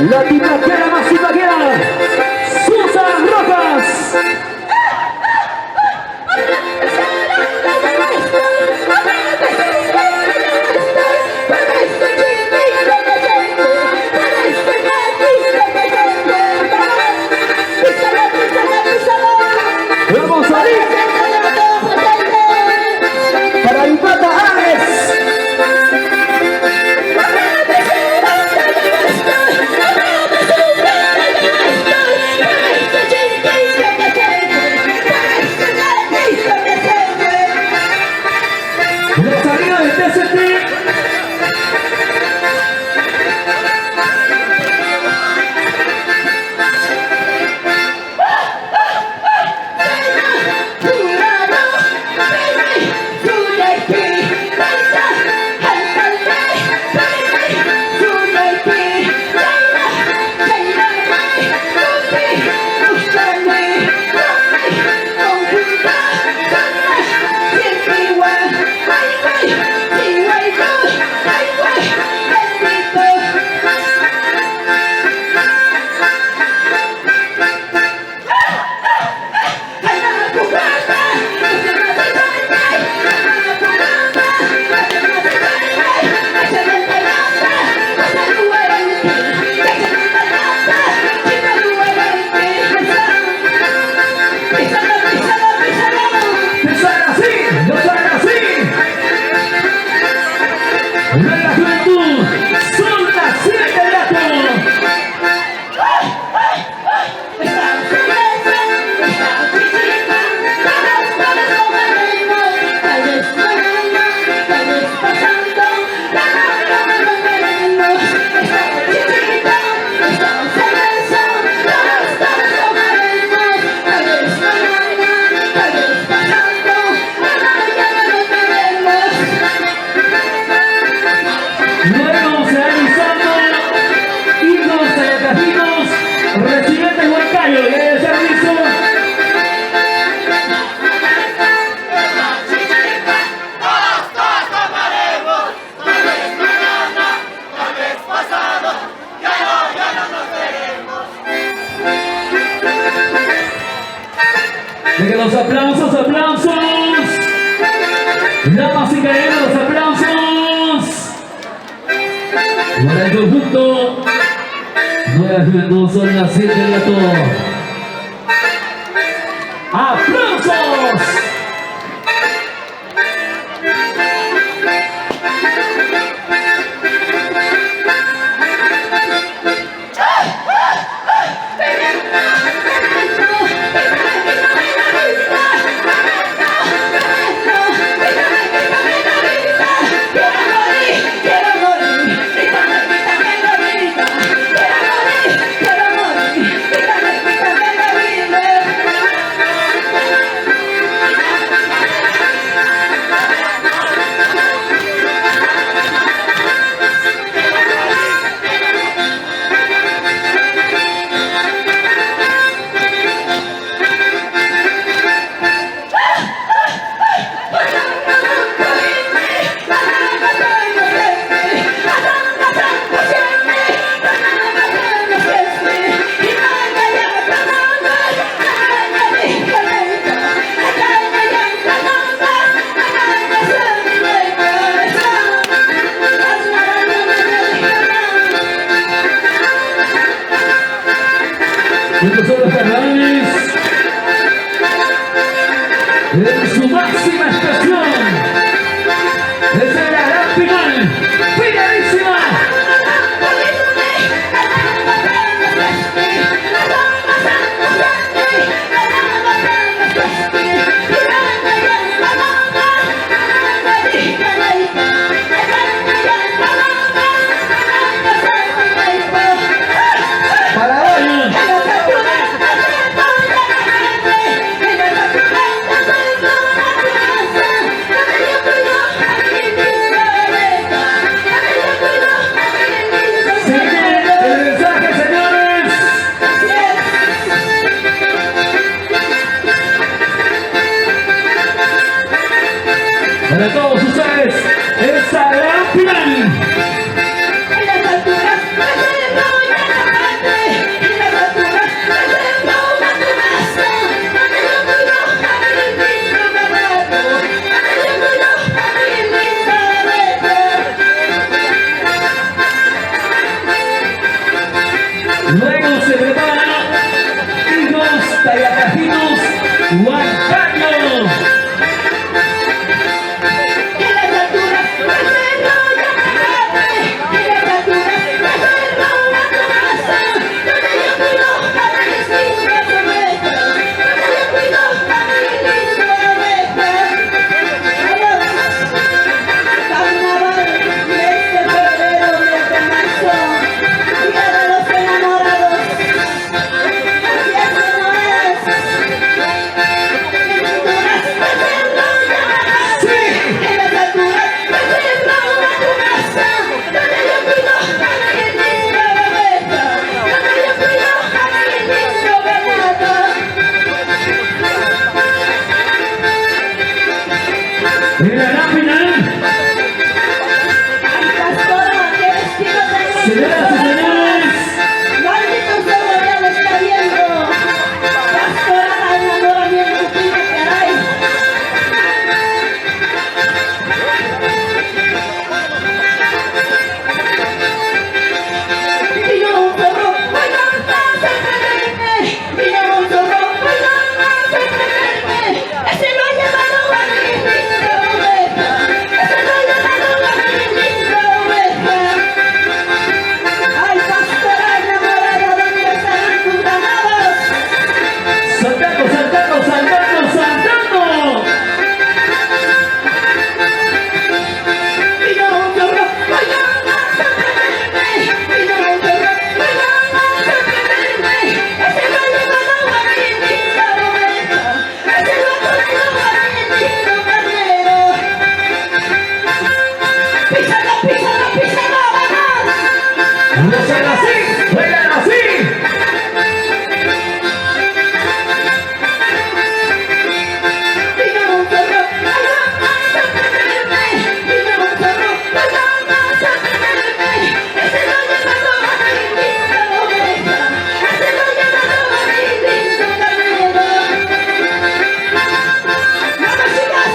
La tipaquera más tipaquera, Susan Rojas. Vamos a ir para el pata Ares. La salida del TCT. Los aplausos, aplausos. Damas y caballeros, los aplausos. Para el conjunto. Nueva juventud son Naciente y Atocc. ¡Aplausos! Estos son los carnavales en su máxima expresión. Desde la gran final, finalísima. Para hoy. Luego se prepara hijos, tallacajitos, huancaños. En la gran final, señoras y señores, maldito cerdo ya lo está viendo. Pastora, el enamoramiento tuyo, caray. Vino un zorro, bailando a sorprenderme. Vino un zorro, bailando a sorprenderme. Ese lo ha llevado a mi linda oveja. Ese lo ha llevado a mi linda oveja. Ay, pastora enamorada, ¿dónde estarán tus ganados? saltando, saltando, saltando, saltando. Vino un zorro, bailando a sorprenderme. Vino un zorro, bailando a sorprenderme. Ese lo ha llevado a mi linda oveja. Ese lo ha traído a mi lindo carnero. Písalo, písalo, písalo, vamos. No sean así, juegan así. Vino un zorro, bailando a sorprenderme. Vino un zorro, bailando a sorprenderme. Ese lo ha llevado a mi linda oveja. Ese lo ha llevado a mi lindo carnero. Vamos, chicas,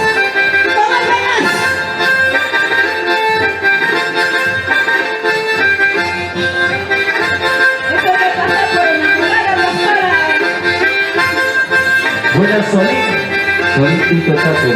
todas buenas. Esto me pasa por enamorar a pastora. Buenas solito taco.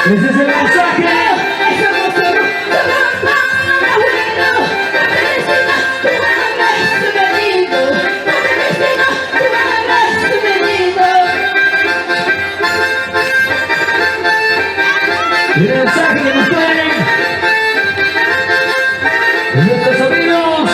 Ese es el mensaje. El mensaje que nos traen nuestros amigos.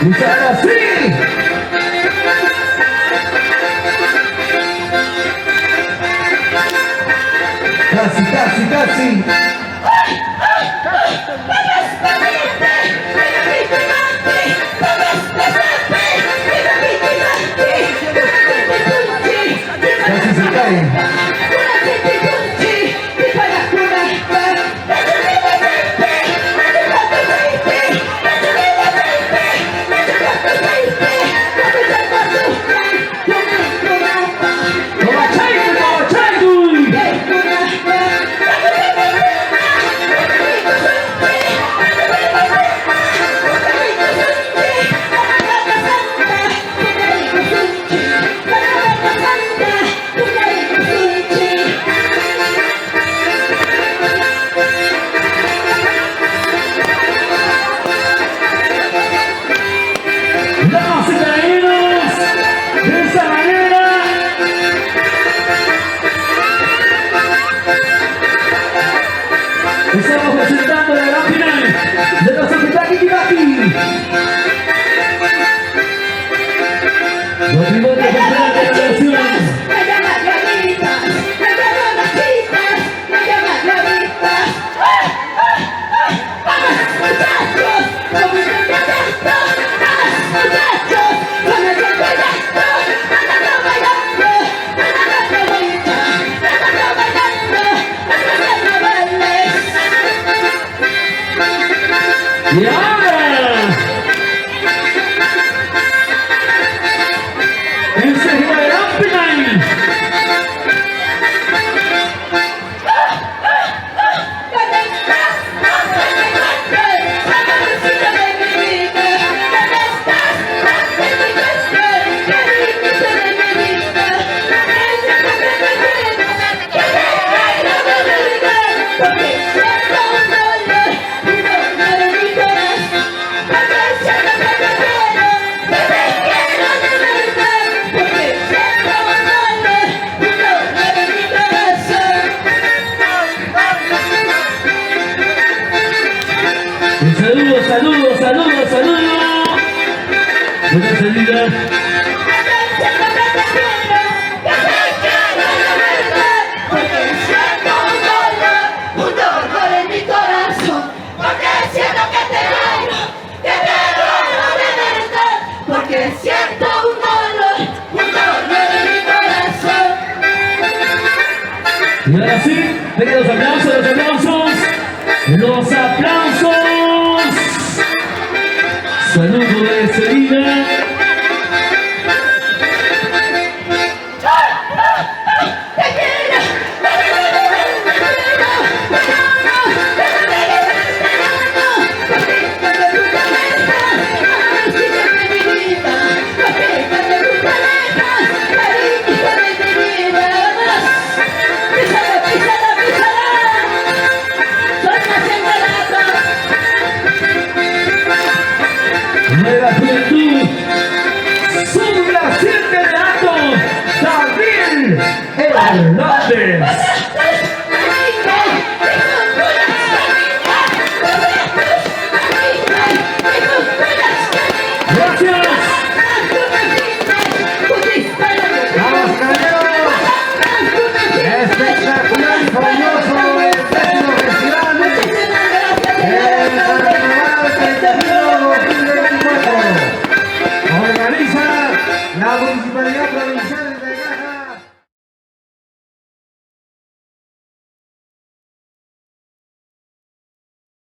Y ahora sí. Casi, casi, casi. Casi se caen. Toma chaiku, toma chaiku. Matrimonio Me llaman popular de las la chicas, nación. me llaman llamitas, me llaman las chicas, me llaman llamitas. ¡Vamos, muchachos! ¡Como un proyecto! ¡Vamos, muchachos! ¡Con el proyecto! ¡Andando bailando! ¡Andando bonita! ¡Andando bailando! ¡Andando bailes! Y ahora, enseguida de Open. ¿Dónde estás? ¿Dónde me encuentres? Amorcito de mi vida. ¿Dónde estás? ¿Dónde me encuentres? Cariñito de mi vida. Ese que te quiero, que te quiero de verdad. Porque siento un dolor en mi corazón. Porque siento que te quiero de verdad. Porque siento un dolor en mi corazón. Un saludo, saludo, saludo, saludo. Buena salida. Porque siento un dolor en mi corazón. Porque siento que te quiero de verdad. Porque siento un dolor en mi corazón. Y ahora sí, venga los aplausos, los aplausos. Los aplausos. Saludo de Selena. Te quiero, Nueva juventud.